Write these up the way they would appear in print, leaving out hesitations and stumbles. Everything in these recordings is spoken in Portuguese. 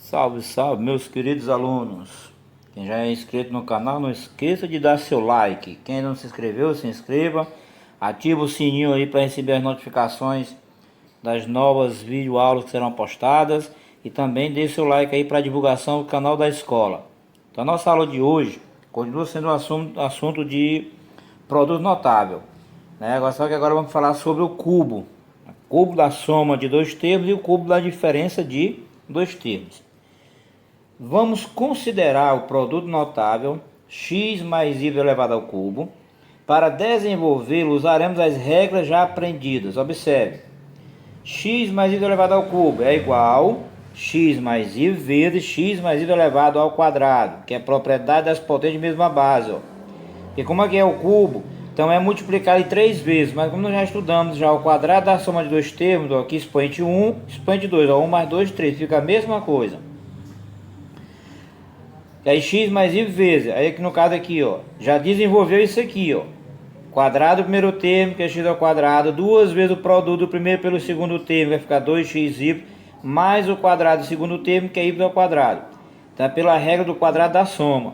Salve, salve, meus queridos alunos. Quem já é inscrito no canal, não esqueça de dar seu like. Quem ainda não se inscreveu, se inscreva. Ativa o sininho aí para receber as notificações das novas videoaulas que serão postadas. E também dê seu like aí para a divulgação do canal da escola. Então, a nossa aula de hoje continua sendo um assunto de produto notável, né? Só que agora vamos falar sobre o cubo. O cubo da soma de dois termos e o cubo da diferença de dois termos. Vamos considerar o produto notável x mais y elevado ao cubo. Para desenvolvê-lo, usaremos as regras já aprendidas. Observe: x mais y elevado ao cubo é igual x mais y vezes x mais y elevado ao quadrado, que é a propriedade das potências de mesma base. E como é que é o cubo? Então é multiplicar em 3 vezes, mas como nós já estudamos já o quadrado da soma de dois termos, aqui expoente 1, expoente 2, 1 mais 2, 3, fica a mesma coisa. E aí x mais y vezes, aí que no caso aqui, já desenvolveu isso aqui, quadrado do primeiro termo, que é x ao quadrado, duas vezes o produto do primeiro pelo segundo termo, vai ficar 2xy, mais o quadrado do segundo termo, que é y ao quadrado. Então é pela regra do quadrado da soma.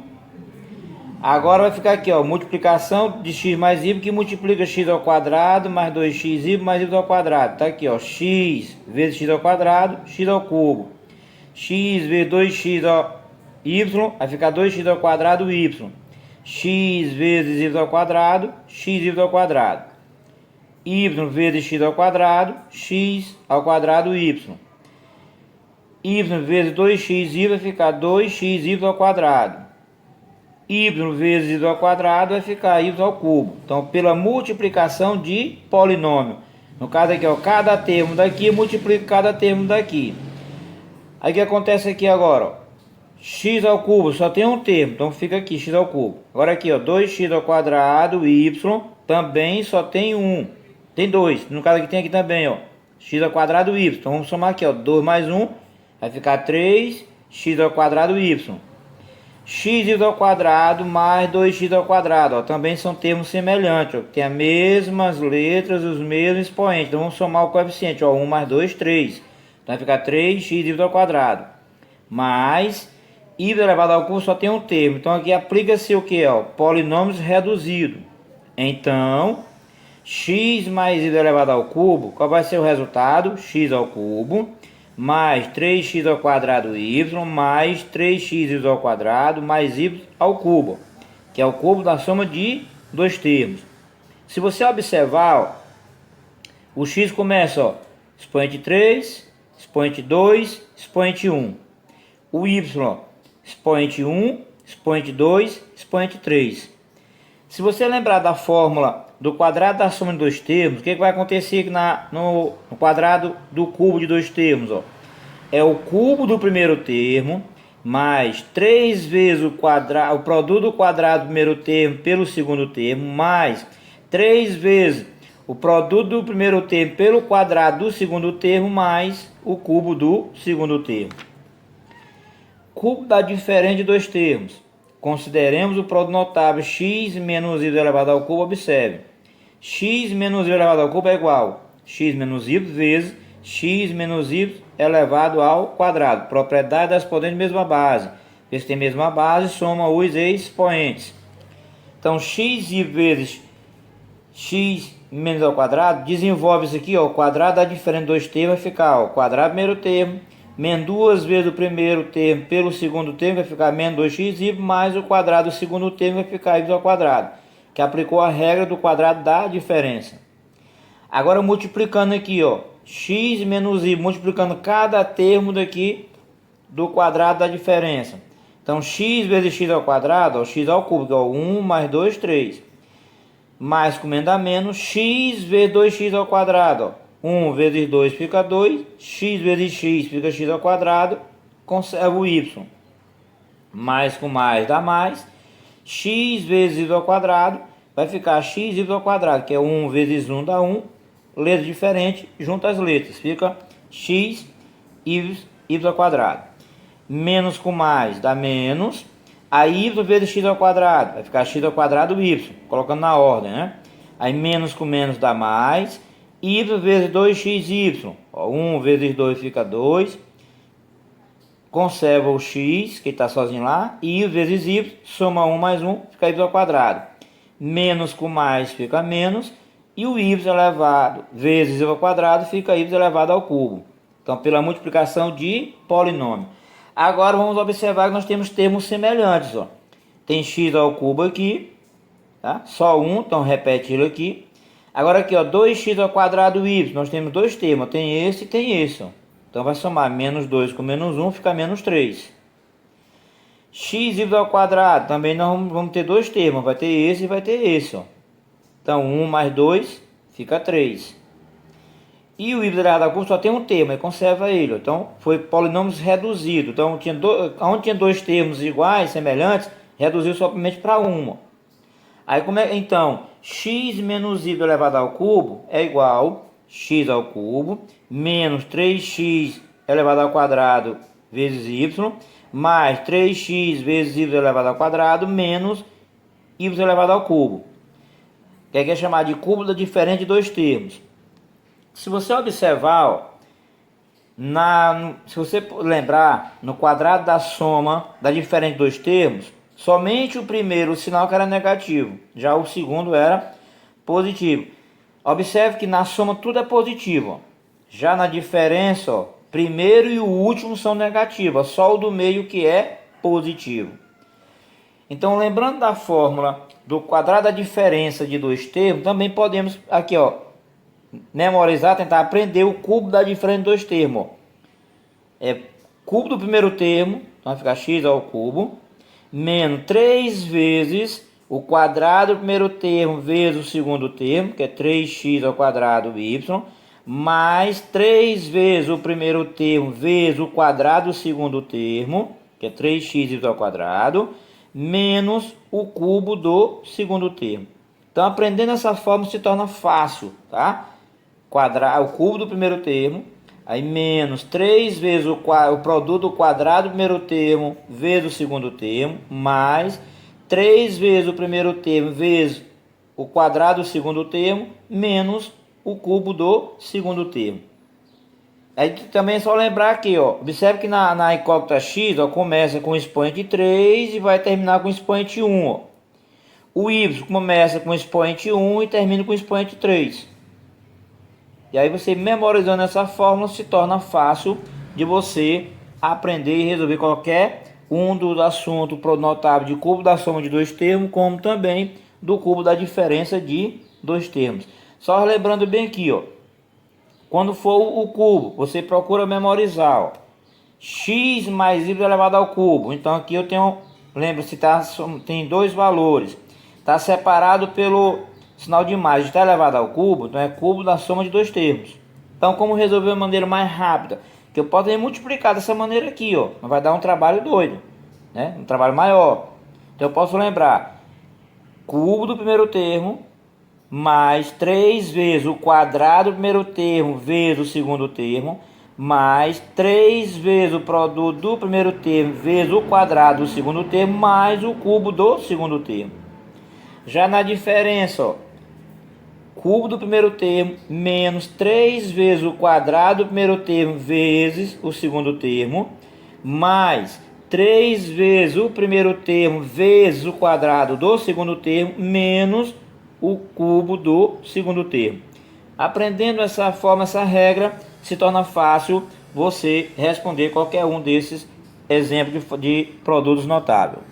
Agora vai ficar aqui, multiplicação de x mais y, que multiplica x ao quadrado, mais 2xy, mais y ao quadrado. Tá aqui, x vezes x ao quadrado, x ao cubo. X vezes 2x ao y, vai ficar 2x ao quadrado y. X vezes y ao quadrado, xy ao quadrado. Y vezes x ao quadrado, x ao quadrado y. Y vezes 2xy vai ficar 2xy ao quadrado. Y vezes y ao quadrado vai ficar y ao cubo. Então, pela multiplicação de polinômio. No caso aqui, cada termo daqui multiplica cada termo daqui. Aí o que acontece aqui agora? X ao cubo só tem um termo, então fica aqui x ao cubo. Agora aqui, 2x ao quadrado, y, também só tem um. Tem dois. No caso aqui tem aqui também, x ao quadrado, y. Então vamos somar aqui, 2 mais 1, vai ficar 3x ao quadrado, y. X ao quadrado mais 2x ao quadrado, também são termos semelhantes, tem as mesmas letras, os mesmos expoentes. Então vamos somar o coeficiente, 1 mais 2, 3. Então vai ficar 3x ao quadrado. Mais y elevado ao cubo só tem um termo. Então aqui aplica-se o que? Polinômios reduzidos. Então, x mais y elevado ao cubo, qual vai ser o resultado? X ao cubo mais 3x ao quadrado y, mais 3x ao quadrado, mais y ao cubo, que é o cubo da soma de dois termos. Se você observar, o x começa, expoente 3, expoente 2, expoente 1. O y, expoente 1, expoente 2, expoente 3. Se você lembrar da fórmula do quadrado da soma de dois termos, o que vai acontecer aqui no quadrado do cubo de dois termos? É o cubo do primeiro termo, mais 3 vezes o produto do quadrado do primeiro termo pelo segundo termo, mais 3 vezes o produto do primeiro termo pelo quadrado do segundo termo, mais o cubo do segundo termo. Cubo da diferença de dois termos. Consideremos o produto notável x menos y elevado ao cubo. Observe: x menos y elevado ao cubo é igual a x menos y vezes x menos y elevado ao quadrado. Propriedade das potências de mesma base. Se tem mesma base, soma os expoentes. Então, x vezes x menos ao quadrado, desenvolve isso aqui, o quadrado da diferença de dois termos vai ficar, o quadrado do primeiro termo, menos 2 vezes o primeiro termo pelo segundo termo, vai ficar menos 2xy, mais o quadrado do segundo termo vai ficar y ao quadrado, que aplicou a regra do quadrado da diferença. Agora multiplicando aqui, x menos y, multiplicando cada termo daqui do quadrado da diferença. Então x vezes x ao quadrado, x ao cubo, que é 1 mais 2, 3. Mais comendo a menos, x vezes 2x ao quadrado, 1 vezes 2 fica 2, x vezes x fica x ao quadrado, conserva o y. Mais com mais dá mais, x vezes y ao quadrado, vai ficar xy ao quadrado, que é 1 vezes 1 dá 1, letra diferente, junta as letras, fica x y ao quadrado. Menos com mais dá menos, aí y vezes x ao quadrado, vai ficar x ao quadrado y, colocando na ordem, né? Aí menos com menos dá mais, y vezes 2xy, 1 vezes 2 fica 2, conserva o x, que está sozinho lá, e vezes y, soma 1 mais 1, fica y ao quadrado. Menos com mais fica menos, e o y elevado vezes y ao quadrado fica y elevado ao cubo. Então, pela multiplicação de polinômio. Agora, vamos observar que nós temos termos semelhantes. Ó. Tem x ao cubo aqui, tá? Só um, então repete ele aqui. Agora aqui, ó, 2x ao quadrado y, nós temos dois termos, tem esse e tem esse. Ó. Então, vai somar menos 2 com menos 1, fica menos 3. X ao quadrado, também nós vamos ter dois termos, vai ter esse e vai ter esse. Ó. Então, 1 mais 2 fica 3. E o y elevado ao cubo só tem um termo, aí conserva ele. Ó. Então, foi polinômios reduzido. Então, onde tinha dois termos iguais, semelhantes, reduziu somente para 1. Ó. Aí, então, x menos y elevado ao cubo é igual a x ao cubo menos 3x elevado ao quadrado vezes y, mais 3x vezes y elevado ao quadrado menos y elevado ao cubo. Que é chamar de cubo da diferença de dois termos. Se você observar, ó, se você lembrar, no quadrado da soma da diferença de dois termos, somente o primeiro o sinal que era negativo, já o segundo era positivo. Observe que na soma tudo é positivo. Ó. Já na diferença, ó, primeiro e o último são negativos, só o do meio que é positivo. Então, lembrando da fórmula do quadrado da diferença de dois termos, também podemos aqui, ó, memorizar, tentar aprender o cubo da diferença de dois termos. Ó. É cubo do primeiro termo, então vai ficar x ao cubo, menos 3 vezes o quadrado do primeiro termo vezes o segundo termo, que é 3x ao quadrado y, mais 3 vezes o primeiro termo vezes o quadrado do segundo termo, que é 3x ao quadrado, menos o cubo do segundo termo. Então, aprendendo essa fórmula se torna fácil, tá? O cubo do primeiro termo, aí menos 3 vezes o produto do quadrado do primeiro termo vezes o segundo termo, mais 3 vezes o primeiro termo vezes o quadrado do segundo termo, menos o cubo do segundo termo. Aí também é só lembrar aqui, ó, observe que na incógnita x, ó, começa com o expoente 3 e vai terminar com o expoente 1. Ó. O y começa com o expoente 1 e termina com o expoente 3. E aí você memorizando essa fórmula se torna fácil de você aprender e resolver qualquer um dos assuntos notáveis de cubo da soma de dois termos, como também do cubo da diferença de dois termos. Só lembrando bem aqui, ó, quando for o cubo, você procura memorizar, ó, x mais y elevado ao cubo. Então aqui eu tenho, lembra-se, tem dois valores, está separado pelo sinal de mais, está elevado ao cubo, então é cubo da soma de dois termos. Então, como resolver de maneira mais rápida? Que eu posso multiplicar dessa maneira aqui, ó, não vai dar um trabalho doido, né? Um trabalho maior. Então eu posso lembrar, cubo do primeiro termo mais 3 vezes o quadrado do primeiro termo vezes o segundo termo, mais 3 vezes o produto do primeiro termo vezes o quadrado do segundo termo, mais o cubo do segundo termo. Já na diferença, ó, cubo do primeiro termo menos 3 vezes o quadrado do primeiro termo vezes o segundo termo, mais 3 vezes o primeiro termo vezes o quadrado do segundo termo, menos o cubo do segundo termo. Aprendendo essa forma, essa regra, se torna fácil você responder qualquer um desses exemplos de produtos notáveis.